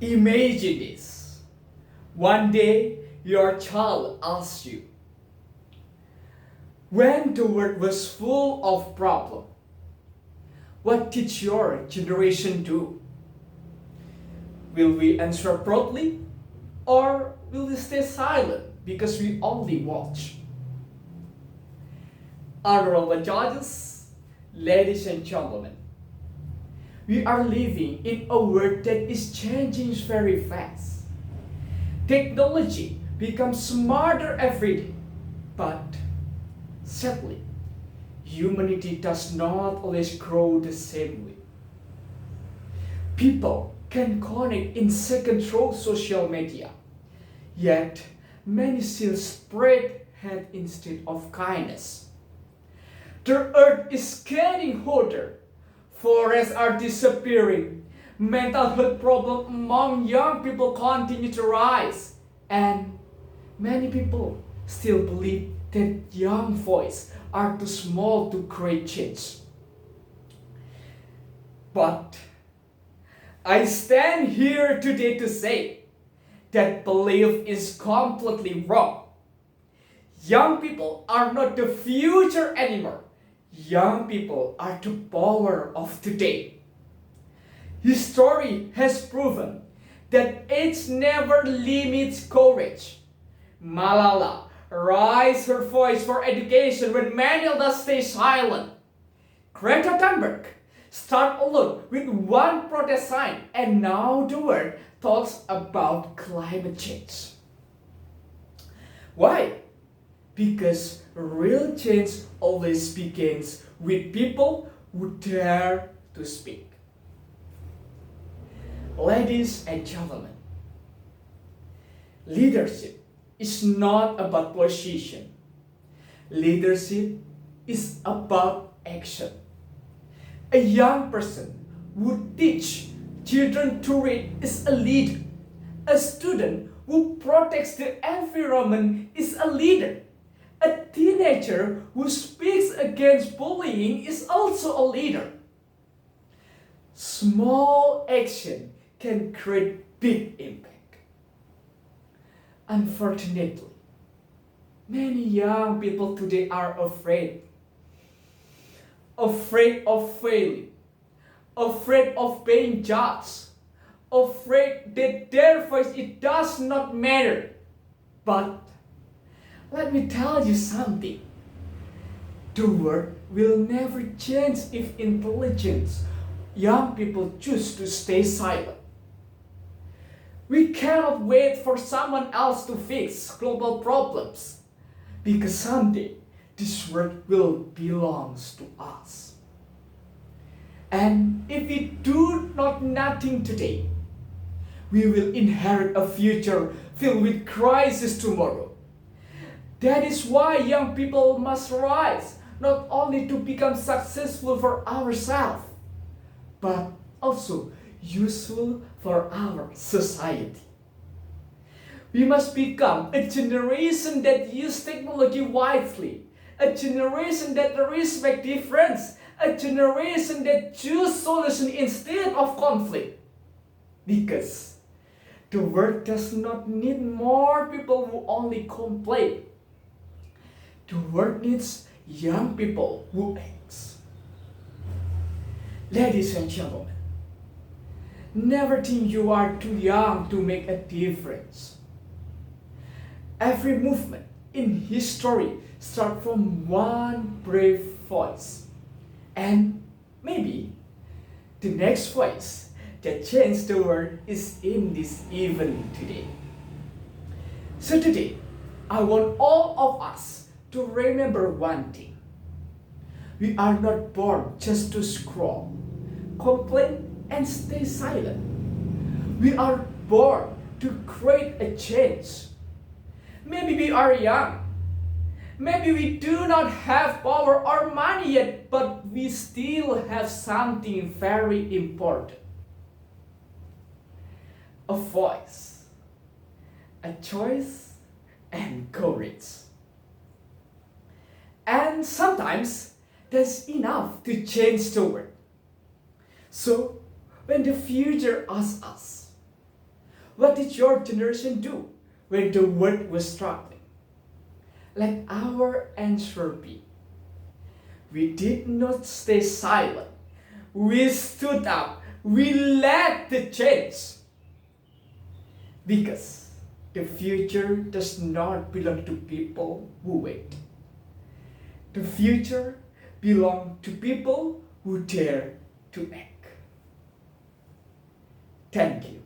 Imagine this. One day, your child asks you, when the world was full of problems, what did your generation do? Will we answer proudly, or will we stay silent because we only watch? Honorable judges, ladies and gentlemen, we are living in a world that is changing very fast. Technology becomes smarter every day, but sadly, humanity does not always grow the same way. People can connect in seconds through social media, yet many still spread hate instead of kindness. The earth is getting hotter, forests are disappearing, mental health problems among young people continue to rise, and many people still believe that young voices are too small to create change. But I stand here today to say that belief is completely wrong. Young people are not the future anymore. Young people are the power of today. History has proven that age never limits courage. Malala raised her voice for education when many others stay silent. Greta Thunberg started alone with one protest sign, and now the world talks about climate change. Why? Because real change always begins with people who dare to speak. Ladies and gentlemen, leadership is not about position. Leadership is about action. A young person who teaches children to read is a leader. A student who protects the environment is a leader. A teenager who speaks against bullying is also a leader. Small action can create big impact. Unfortunately, many young people today are afraid of failing, afraid of being judged, afraid that their voice it does not matter. But let me tell you something. The world will never change if intelligence young people choose to stay silent. We cannot wait for someone else to fix global problems, because someday this world will belong to us. And if we do not nothing today, we will inherit a future filled with crisis tomorrow. That is why young people must rise, not only to become successful for ourselves, but also useful for our society. We must become a generation that uses technology wisely, a generation that respects difference, a generation that chooses solution instead of conflict. Because the world does not need more people who only complain. The world needs young people who act. Ladies and gentlemen, never think you are too young to make a difference. Every movement in history starts from one brave voice. And maybe the next voice that changed the world is in this evening today. So today, I want all of us to remember one thing. We are not born just to scroll, complain, and stay silent. We are born to create a change. Maybe we are young. Maybe we do not have power or money yet, but we still have something very important. A voice, a choice, and courage. And sometimes that's enough to change the world. So when the future asks us, What did your generation do when the world was struggling? Let our answer be: we did not stay silent. We stood up. We led the change. Because the future does not belong to people who wait. The future belongs to people who dare to act. Thank you.